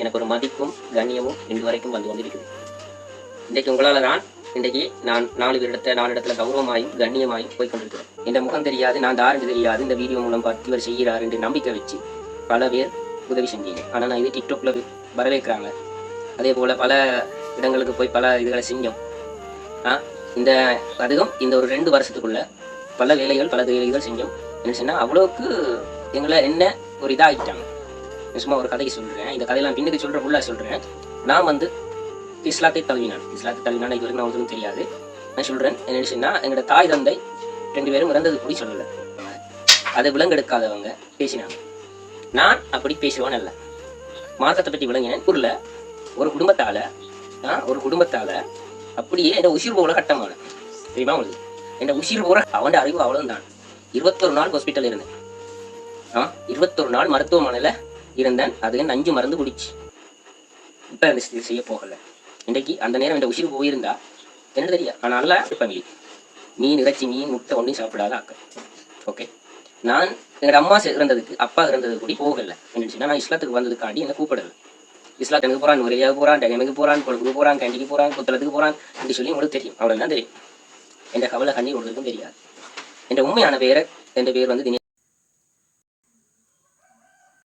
எனக்கு ஒரு மதிப்பும் கண்ணியமும் இன்று வரைக்கும் வந்து கொண்டிருக்குது. இன்றைக்கு உங்களால் தான் இன்றைக்கு நான் நாலு இடத்துல கௌரவமாயும் கண்ணியமாயும் போய்கொண்டிருக்கிறேன். இந்த முகம் தெரியாது, நான் தாருன்னு தெரியாது, இந்த வீடியோ மூலம் பார்த்து இவர் செய்கிறார் என்று நம்பிக்கை வச்சு பல பேர் உதவி செஞ்சீங்க. ஆனால் நான் இது டிக்டாக்ல வரவேற்கிறாங்க. அதே போல் பல இடங்களுக்கு போய் பல இதுகளை செஞ்சோம். இந்த அதுவும் இந்த ஒரு 2 வருஷத்துக்குள்ள பல வேலைகள் செஞ்சோம். என்ன சொன்னால் அவ்வளோக்கு எங்களை என்ன ஒரு இதாகிட்டாங்க. சும்மா ஒரு கதைக்கு சொல்கிறேன், இந்த கதையெல்லாம் பின்னுக்கு சொல்கிற ஃபுல்லாக சொல்கிறேன். நான் வந்து இஸ்லாத்தை தழுவினான் இது வரைக்கும் நான் ஒன்றும் தெரியாது. நான் சொல்கிறேன் என்ன சொன்னால், எங்களோட தாய் தந்தை 2 பேரும் இறந்தது கூட சொல்லலை. அதை விலங்கெடுக்காதவங்க பேசினாங்க. நான் அப்படி பேசுவேன் அல்ல. மார்க்கத்தை பற்றி விளங்கினேன். ஊரில் ஒரு குடும்பத்தால் அப்படியே என் உயிர் போல கட்டமான தெரியுமா உங்களுக்கு? என் உயிர் போற அவன் அறிவு அவ்வளவுதான். 21 நாள் ஹாஸ்பிட்டல் இருந்தேன். 21 நாள் மருத்துவமனையில் இருந்தேன். அது 5 மருந்து குடிச்சு இப்போ அந்த செய்ய போகலை. இன்றைக்கு அந்த நேரம் என் உயிர் போயிருந்தா என்ன தெரியா? ஆனால் நல்லா ஃபேமிலி மீன் இறைச்சி மீன் முட்டை ஒன்றையும் சாப்பிடாத ஆக்கள். ஓகே, நான் எங்களோட அம்மா இறந்ததுக்கு அப்பா இறந்தது கூடி போகலை. என்னச்சுன்னா நான் இஸ்லாத்துக்கு வந்ததுக்காண்டி என்னை கூப்பிடலை. இஸ்லாத்துக்கு போகிறான், ஒரேயாக போகிறான், டெகமைக்கு போகிறான், கொழுப்புக்கு போகிறான், கேண்டிக்கு போகிறான், புத்தளத்துக்கு போகிறான் என்று சொல்லி உங்களுக்கு தெரியும். அவ்வளோதான் தெரியும். என் கவலை கண்ணீர் ஒருவருக்கும் தெரியாது. என் உண்மையான பேர் வந்து